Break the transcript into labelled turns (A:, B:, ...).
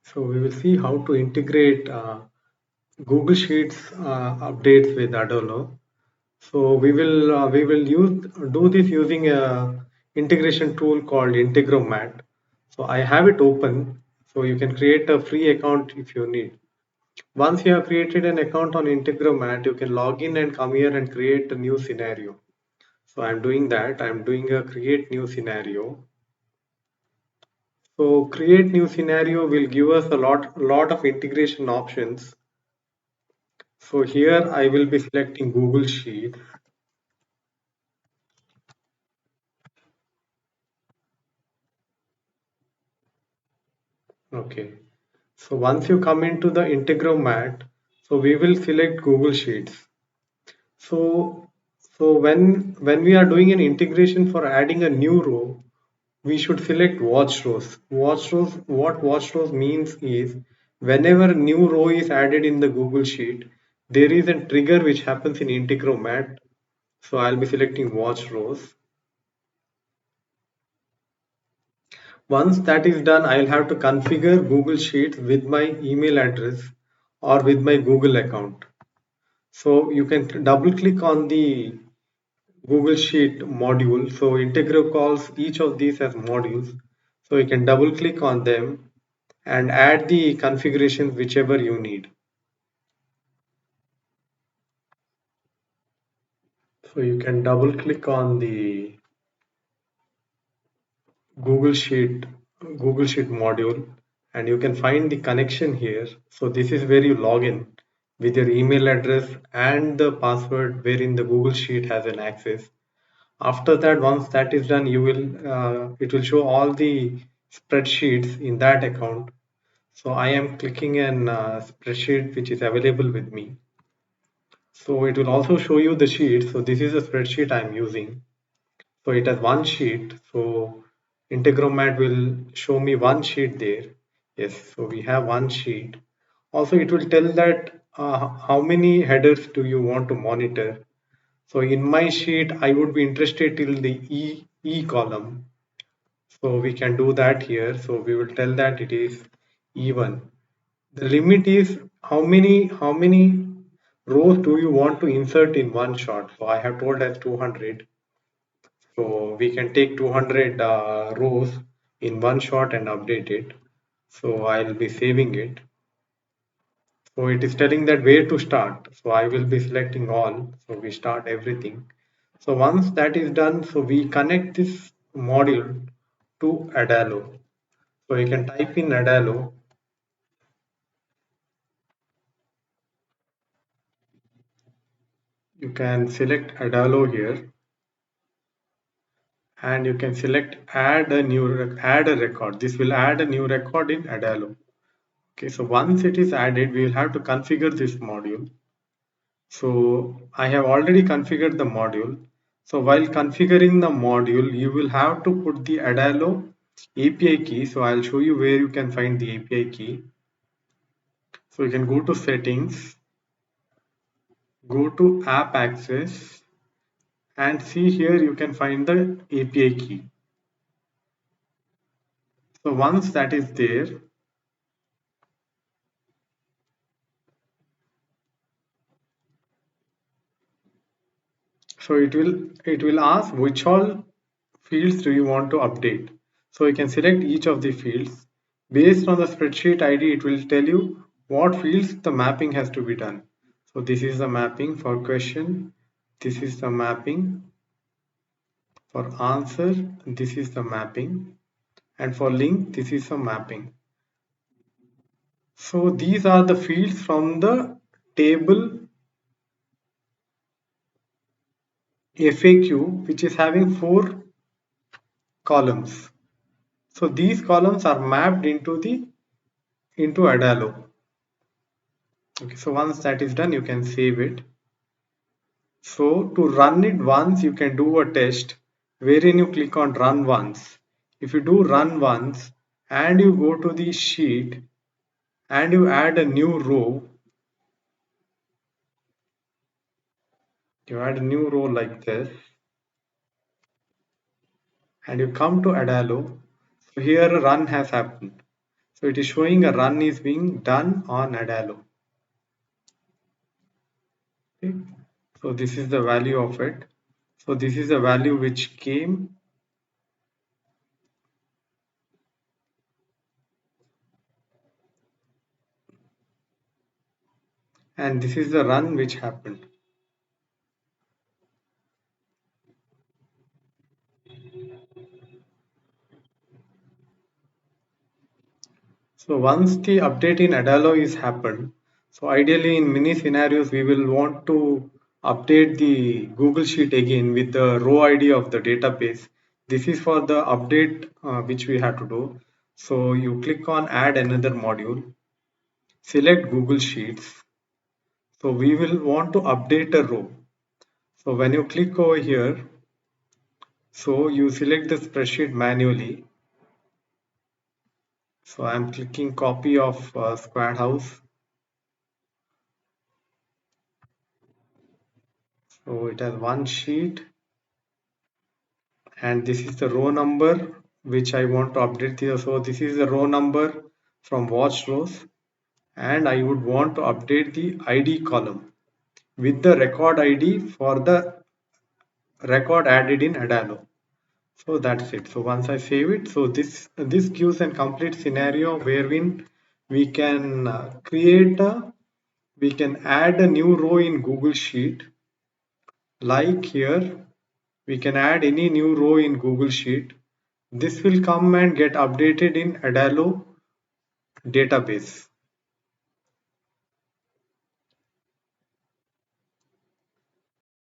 A: So we will see how to integrate Google Sheets updates with Adolo. So we will use do this using a integration tool called Integromat. So I have it open. So you can create a free account if you need. Once you have created an account on Integromat, you can log in and come here and create a new scenario. So I'm doing that. I'm doing a create new scenario. So create new scenario will give us a lot of integration options. So here I will be selecting Google Sheet. Okay. So once you come into the Integromat, so we will select Google Sheets. So so when we are doing an integration for adding a new row, we should select watch rows. What watch rows means is whenever new row is added in the Google Sheet, there is a trigger which happens in Integromat. So I'll be selecting watch rows. Once that is done, I'll have to configure Google Sheets with my email address or with my Google account. So you can double click on the Google Sheet module. So Integro calls each of these as modules. So you can double click on them and add the configurations whichever you need. So you can double click on the Google Sheet Google Sheet module and you can find the connection here. So this is where you log in with your email address and the password wherein the Google Sheet has an access. After that, once that is done, you will it will show all the spreadsheets in that account. So I am clicking an spreadsheet which is available with me. So it will also show you the sheet. So this is a spreadsheet I'm using. So it has one sheet. So Integromat will show me one sheet there. Yes, so we have one sheet. Also, it will tell that how many headers do you want to monitor. So in my sheet, I would be interested till the E column. So we can do that here. So we will tell that it is E1. The limit is how many rows do you want to insert in one shot. So I have told as 200. So we can take 200 rows in one shot and update it. So I'll be saving it. So it is telling that where to start. So I will be selecting all. So we start everything. So once that is done, so we connect this module to Adalo. So you can type in Adalo. You can select Adalo here and you can select add a record. This will add a new record in Adalo. Okay, so once it is added, we will have to configure this module. So I have already configured the module. So while configuring the module, you will have to put the Adalo API key. So I'll show you where you can find the API key. So you can go to settings, go to app access and see here you can find the API key. So once that is there, so it will ask which all fields do you want to update. So you can select each of the fields. Based on the spreadsheet ID, it will tell you what fields the mapping has to be done. So this is the mapping for question. This is the mapping for answer. This is the mapping. And for link, this is the mapping. So these are the fields from the table FAQ, which is having 4 columns. So these columns are mapped into Adalo. Okay, so once that is done, you can save it. So to run it once, you can do a test wherein you click on run once. If you do run once and you go to the sheet and you add a new row, you add a new row like this and you come to Adalo. So here a run has happened. So it is showing a run is being done on Adalo. Okay. So this is the value of it. So this is the value which came, and this is the run which happened. So once the update in Adalo is happened, so ideally in many scenarios we will want to update the Google Sheet again with the row ID of the database. This is for the update which we have to do. So you click on add another module, select Google Sheets. So we will want to update a row. So when you click over here, so you select the spreadsheet manually. So I'm clicking copy of Squad House. So it has one sheet, and this is the row number which I want to update here. So this is the row number from watch rows, and I would want to update the ID column with the record ID for the record added in Adalo. So that's it. So once I save it, so this gives a complete scenario wherein we can we can add a new row in Google Sheet. Like here, we can add any new row in Google Sheet. This will come and get updated in Adalo database.